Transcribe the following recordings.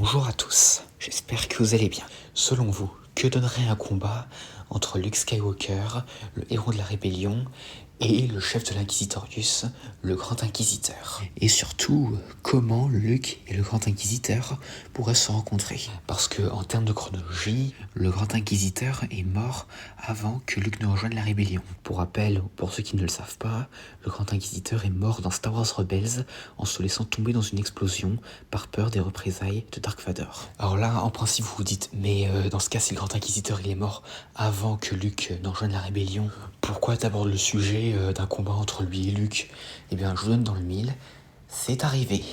Bonjour à tous, j'espère que vous allez bien. Selon vous, que donnerait un combat entre Luke Skywalker, le héros de la rébellion, et le chef de l'Inquisitorius, le Grand Inquisiteur? Et surtout, comment Luke et le Grand Inquisiteur pourraient se rencontrer? Parce que, en termes de chronologie, le Grand Inquisiteur est mort avant que Luke ne rejoigne la rébellion. Pour rappel, pour ceux qui ne le savent pas, le Grand Inquisiteur est mort dans Star Wars Rebels en se laissant tomber dans une explosion par peur des représailles de Dark Vador. Alors là, en principe, vous vous dites, mais dans ce cas, si le Grand Inquisiteur il est mort avant que Luke ne rejoigne la rébellion, pourquoi t'abordes le sujet d'un combat entre lui et Luke? Eh bien, je vous donne dans le mille, c'est arrivé.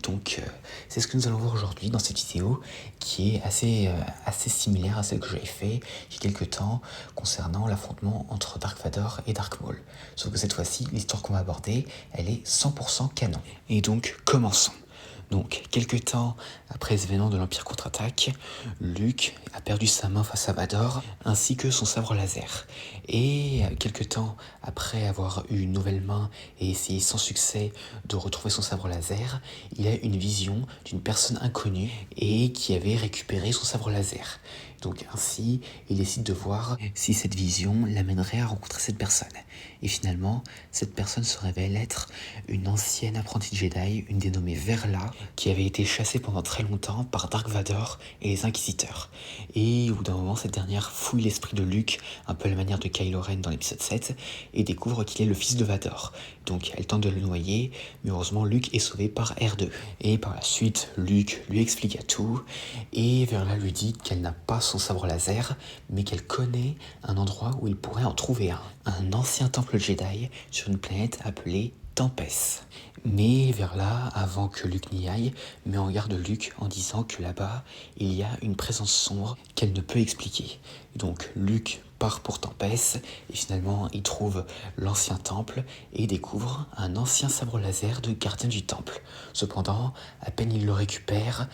Donc, c'est ce que nous allons voir aujourd'hui dans cette vidéo qui est assez similaire à celle que j'avais fait il y a quelques temps concernant l'affrontement entre Dark Vador et Dark Maul. Sauf que cette fois-ci, l'histoire qu'on va aborder, elle est 100% canon. Et donc, commençons. Donc, quelques temps après les événements de l'Empire contre-attaque, Luke a perdu sa main face à Vador, ainsi que son sabre laser. Et quelques temps après avoir eu une nouvelle main et essayé sans succès de retrouver son sabre laser, il a une vision d'une personne inconnue et qui avait récupéré son sabre laser. Donc ainsi, il décide de voir si cette vision l'amènerait à rencontrer cette personne. Et finalement, cette personne se révèle être une ancienne apprentie Jedi, une dénommée Verla, qui avait été chassée pendant très longtemps par Dark Vador et les Inquisiteurs. Et au bout d'un moment, cette dernière fouille l'esprit de Luke, un peu à la manière de Kylo Ren dans l'épisode 7, et découvre qu'il est le fils de Vador. Donc elle tente de le noyer, mais heureusement Luke est sauvé par R2. Et par la suite, Luke lui explique tout, et Verla lui dit qu'elle n'a pas son sabre laser, mais qu'elle connaît un endroit où il pourrait en trouver un ancien temple Jedi sur une planète appelée Tempest. Mais Verla, avant que Luke n'y aille, met en garde Luke en disant que là-bas, il y a une présence sombre qu'elle ne peut expliquer. Donc Luke part pour Tempest et finalement il trouve l'ancien temple et découvre un ancien sabre laser de gardien du temple. Cependant, à peine il le récupère,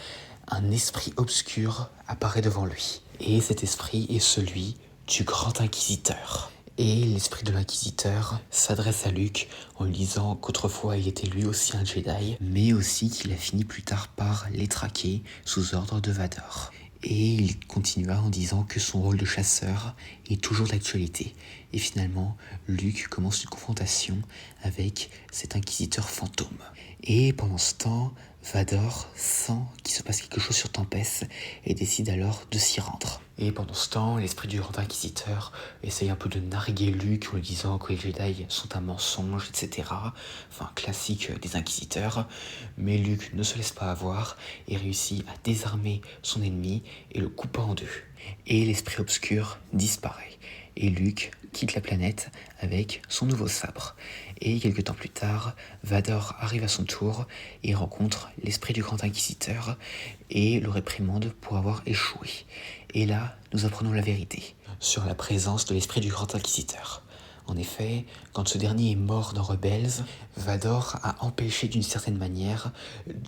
un esprit obscur apparaît devant lui. Et cet esprit est celui du Grand Inquisiteur. Et l'esprit de l'Inquisiteur s'adresse à Luke en lui disant qu'autrefois il était lui aussi un Jedi, mais aussi qu'il a fini plus tard par les traquer sous ordre de Vador. Et il continua en disant que son rôle de chasseur est toujours d'actualité. Et finalement, Luke commence une confrontation avec cet inquisiteur fantôme. Et pendant ce temps, Vador sent qu'il se passe quelque chose sur Tempest et décide alors de s'y rendre. Et pendant ce temps, l'esprit du Grand Inquisiteur essaye un peu de narguer Luke en lui disant que les Jedi sont un mensonge, etc. Enfin, classique des Inquisiteurs. Mais Luke ne se laisse pas avoir et réussit à désarmer son ennemi et le couper en deux. Et l'esprit obscur disparaît. Et Luke quitte la planète avec son nouveau sabre. Et quelques temps plus tard, Vador arrive à son tour et rencontre l'esprit du Grand Inquisiteur et le réprimande pour avoir échoué. Et là, nous apprenons la vérité sur la présence de l'esprit du Grand Inquisiteur. En effet, quand ce dernier est mort dans Rebels, Vador a empêché d'une certaine manière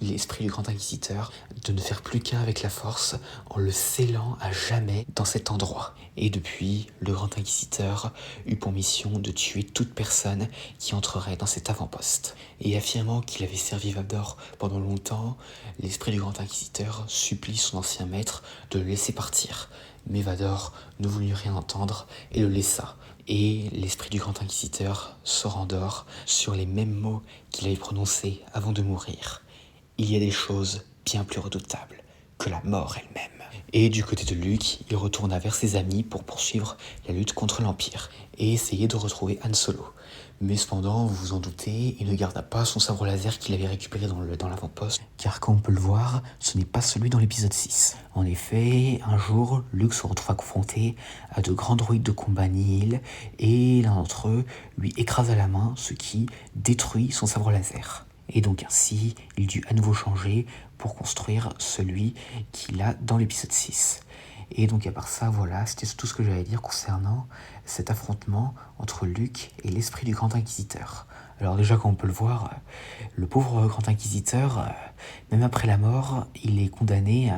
l'esprit du Grand Inquisiteur de ne faire plus qu'un avec la Force en le scellant à jamais dans cet endroit. Et depuis, le Grand Inquisiteur eut pour mission de tuer toute personne qui entrerait dans cet avant-poste. Et affirmant qu'il avait servi Vador pendant longtemps, l'esprit du Grand Inquisiteur supplie son ancien maître de le laisser partir. Mais Vador ne voulut rien entendre et le laissa. Et l'esprit du Grand Inquisiteur se rendort sur les mêmes mots qu'il avait prononcés avant de mourir. Il y a des choses bien plus redoutables que la mort elle-même. Et du côté de Luke, il retourna vers ses amis pour poursuivre la lutte contre l'Empire et essayer de retrouver Han Solo. Mais cependant, vous vous en doutez, il ne garda pas son sabre laser qu'il avait récupéré dans l'avant-poste, car comme on peut le voir, ce n'est pas celui dans l'épisode 6. En effet, un jour, Luke se retrouva confronté à de grands droïdes de combat Nihil, et l'un d'entre eux lui écrasa la main, ce qui détruit son sabre laser. Et donc ainsi, il dut à nouveau changer pour construire celui qu'il a dans l'épisode 6. Et donc à part ça, voilà, c'était tout ce que j'allais dire concernant cet affrontement entre Luke et l'esprit du Grand Inquisiteur. Alors déjà, comme on peut le voir, le pauvre Grand Inquisiteur, même après la mort, il est condamné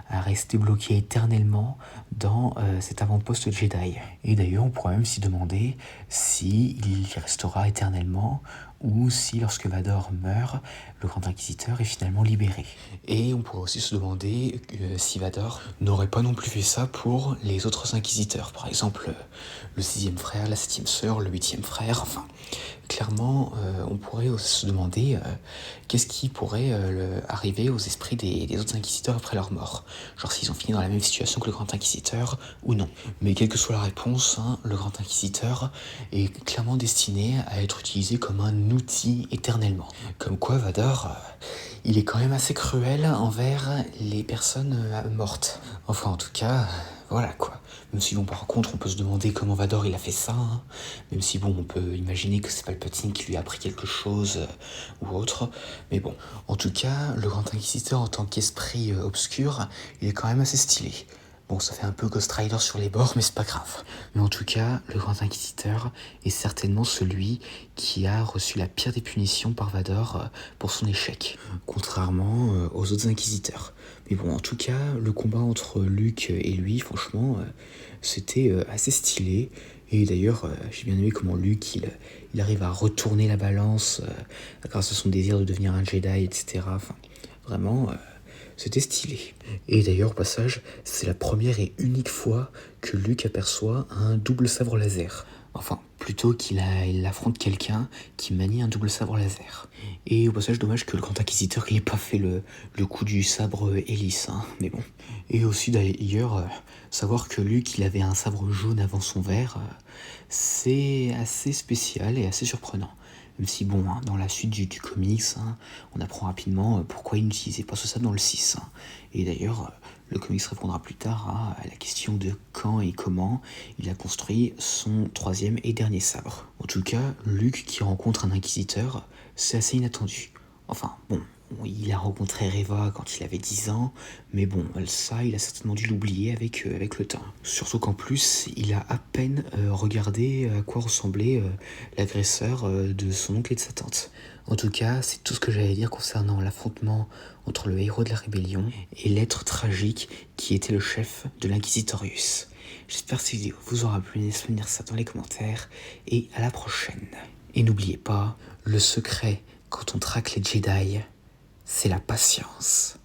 à rester bloqué éternellement dans cet avant-poste Jedi. Et d'ailleurs, on pourrait même s'y demander s'il y restera éternellement ou si lorsque Vador meurt, le Grand Inquisiteur est finalement libéré. Et on pourrait aussi se demander si Vador n'aurait pas non plus fait ça pour les autres inquisiteurs, par exemple le 6e frère, la 7e sœur, le 8e frère, enfin... Clairement, on pourrait aussi se demander qu'est-ce qui pourrait arriver aux esprits des autres inquisiteurs après leur mort. Genre s'ils ont fini dans la même situation que le Grand Inquisiteur ou non. Mais quelle que soit la réponse, hein, le Grand Inquisiteur est clairement destiné à être utilisé comme un outil éternellement. Comme quoi Vador, il est quand même assez cruel envers les personnes mortes. Enfin en tout cas, voilà quoi. Même si bon par contre on peut se demander comment Vador il a fait ça, hein. Même si bon on peut imaginer que c'est Palpatine qui lui a appris quelque chose ou autre, mais bon. En tout cas, le Grand Inquisiteur en tant qu'esprit obscur, il est quand même assez stylé. Bon, ça fait un peu Ghost Rider sur les bords, mais c'est pas grave. Mais en tout cas, le Grand Inquisiteur est certainement celui qui a reçu la pire des punitions par Vador pour son échec, contrairement aux autres inquisiteurs. Mais bon, en tout cas, le combat entre Luke et lui, franchement, c'était assez stylé. Et d'ailleurs, j'ai bien aimé comment Luke, il arrive à retourner la balance grâce à son désir de devenir un Jedi, etc. Enfin, vraiment... c'était stylé. Et d'ailleurs, au passage, c'est la première et unique fois que Luke aperçoit un double sabre laser. Enfin, plutôt qu'il affronte quelqu'un qui manie un double sabre laser. Et au passage, dommage que le Grand Inquisiteur n'ait pas fait le coup du sabre hélice, hein, mais bon. Et aussi d'ailleurs, savoir que Luke, il avait un sabre jaune avant son vert, c'est assez spécial et assez surprenant. Même si bon, hein, dans la suite du comics, hein, on apprend rapidement pourquoi il n'utilisait pas ce sabre dans le 6. Hein. Et d'ailleurs, le comics répondra plus tard à la question de quand et comment il a construit son 3e et dernier sabre. En tout cas, Luke qui rencontre un inquisiteur, c'est assez inattendu. Enfin, bon, il a rencontré Reva quand il avait 10 ans, mais bon, ça, il a certainement dû l'oublier avec le temps. Surtout qu'en plus, il a à peine regardé à quoi ressemblait l'agresseur de son oncle et de sa tante. En tout cas, c'est tout ce que j'allais dire concernant l'affrontement entre le héros de la rébellion et l'être tragique qui était le chef de l'Inquisitorius. J'espère que cette vidéo vous aura plu, laissez me dire ça dans les commentaires, et à la prochaine. Et n'oubliez pas, le secret quand on traque les Jedi, c'est la patience.